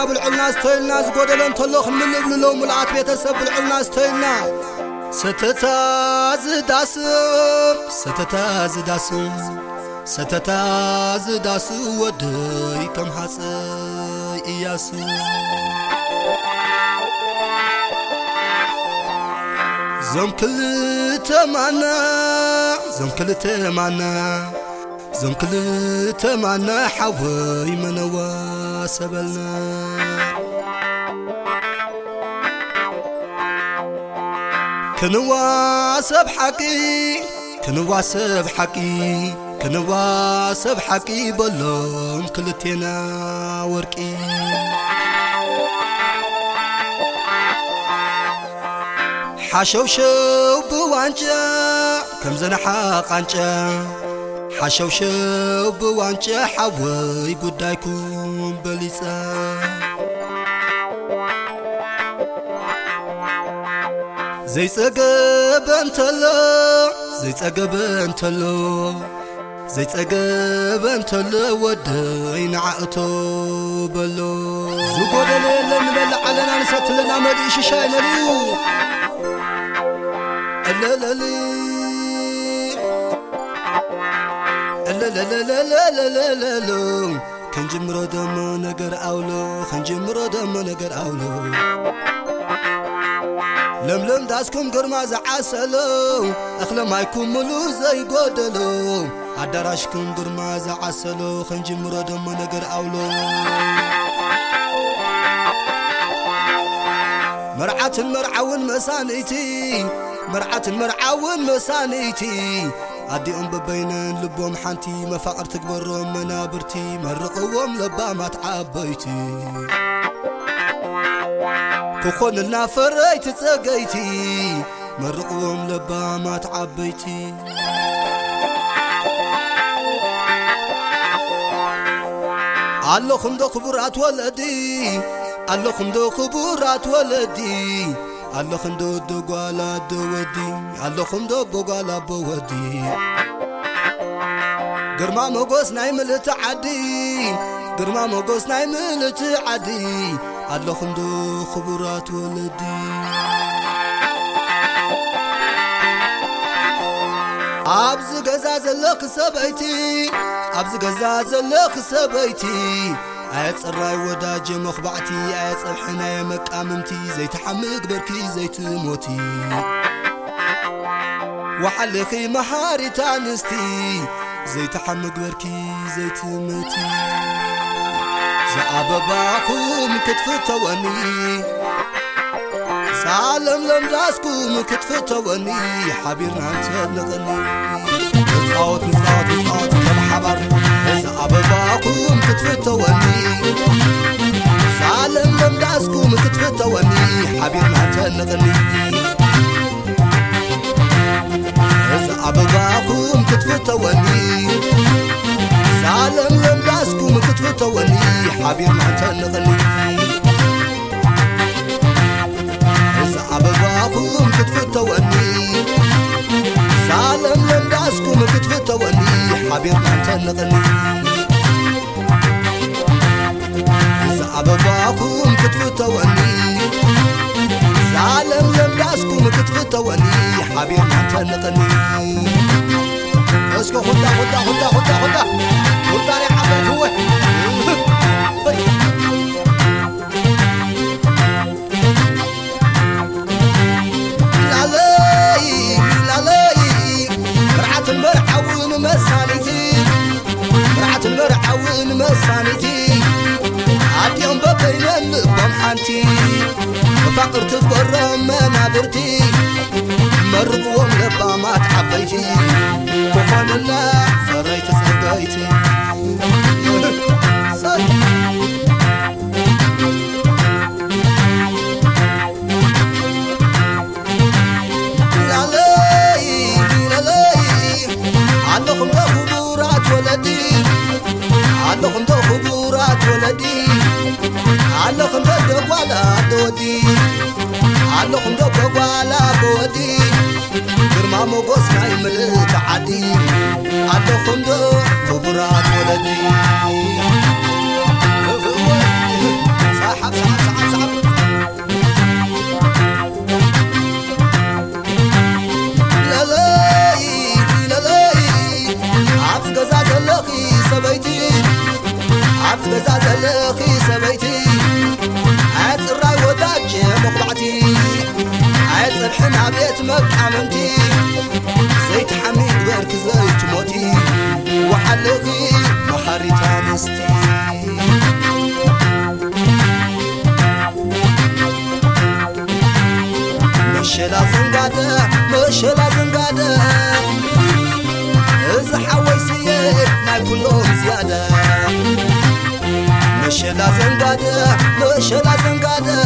بالعلنا ستيلنا زقودلن تلوخ من نبللو ملعات بيتسب بالعلنا ستيلنا ستتاز داسو ودي كم حصي إياسو زم كل تمانا حوي منوا سبلنا كنوا سب حقي بلوم كلتنا ورقي حشوشو بوانجا كم زنحا قانجا حشوشو بوانجا حوي قدايكم بليسا زي تقبن تلو ودين عقتو بلو زقود الليل نبلع علينا نسات لنا مديش شاينا ليو الليل كنجمرو دم نقر أولو لملم داسكم قرما زعسلو أخلم هايكم ملو زي قدلو عدراشكم قرما زعسلو خنجمرو دم نقر أولو مرعة المرعون مسانيتي عدي ببينن لبوم حانتي مفاقر تكبرهم منابرتي مرقوهم لبا ما تعبيتي كخون النافريت تسقيتي مرقوهم لبا ما تعبيتي اللهم دو خبرات ولدي اللهم دو دوغالا دودي اللهم دو بوغالا بودي قرما مقوس نايمل تعدي قرما مقوس نايمل تعدي الله خندو خبرات ولدي أبز جزاز لك سبيتي أبز جزاز لك سبيتي أيت الراي وداج مخبعتي أيت الحنا مقاممتي زي تحمق بركي زي تموتي وحلخي محاري تانستي زي تحمق بركي زي تموتي زعبباكم كتفتوني سالم لمداسكم كتفتوني حبيرنا تلغني صوت صوت صوت كبحبر زعبباكم كتفتوني سالم لمداسكم كتفتوني حبيرنا تلغني زعبباكم كتفتوني سالم لمداسكم كتفتوني حبيرنا تلغني زعبباكم كتفتوني سالم لمداسكم كتفتوني حبيرنا تلغني زعبباكم كتفتوني سالم لمداسكم كتفتوني حبيرنا تلغني اسكو خدا خدا خدا خدا خدا خدا لي حبيت هو المرحون مسانيتي رعت المرحون مسانيتي عاد يوم ببين اللبام حانتي فقر تفقر منابرتي مرقوم لبامات عبيتي كفان الله فريت سقايتي عندكم ده خبورات ولدي عندكم ده خبورات ولدي عندكم ده دقوالا دودي عندكم ده دقوالا بودي كرما موقوس نايمل تعدي عندكم ده خبورات ولدي سحب سحب سحب سحب عبد جزاز لخي سبيتي عبد جزاز لخي سبيتي عاد الراي وداج مخبعتي عاد الحنا بيت مقاممتي زيت حميد برك زيت موتي وحلقي محاري تانستي مشلا زنقاده مشلا زنقاده إذا حويسيه ما كلهم زيادة مشلا زنقاده مشلا زنقاده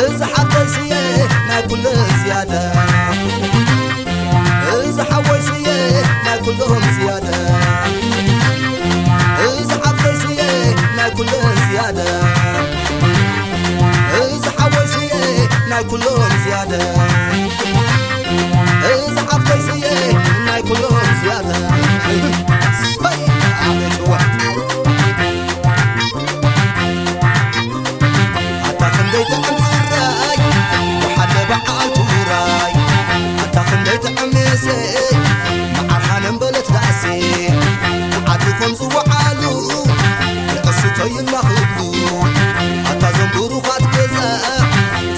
إذا حويسيه ما كلهم زيادة إذا حويسيه ما كلهم زيادة إذا حويسيه ما كلهم زيادة إذا حويسيه ما كلهم زيادة إذا حويسيه ما كلهم زيادة عملت واحد حتى خنديت أمسراي وحد بعالت وراي حتى خنديت أمسي مع الحنم بلت رأسي عدوكم زوعالو قصتي المخلو حتى زنبورو خات كذا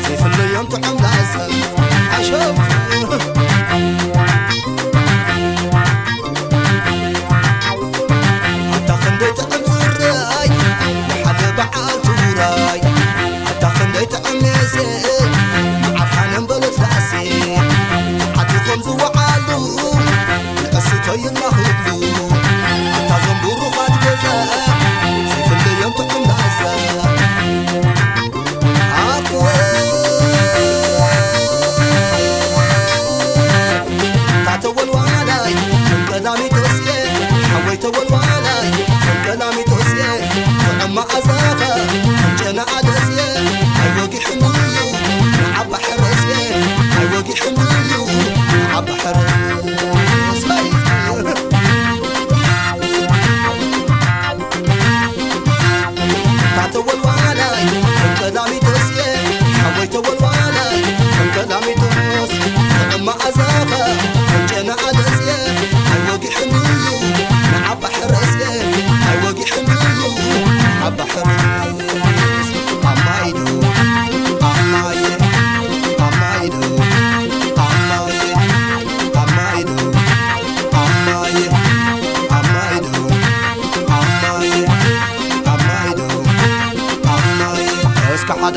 سيف اللي ينطعم لأسف عشو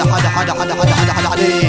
حدا حدا حدا حدا حدا حدا حدا عليه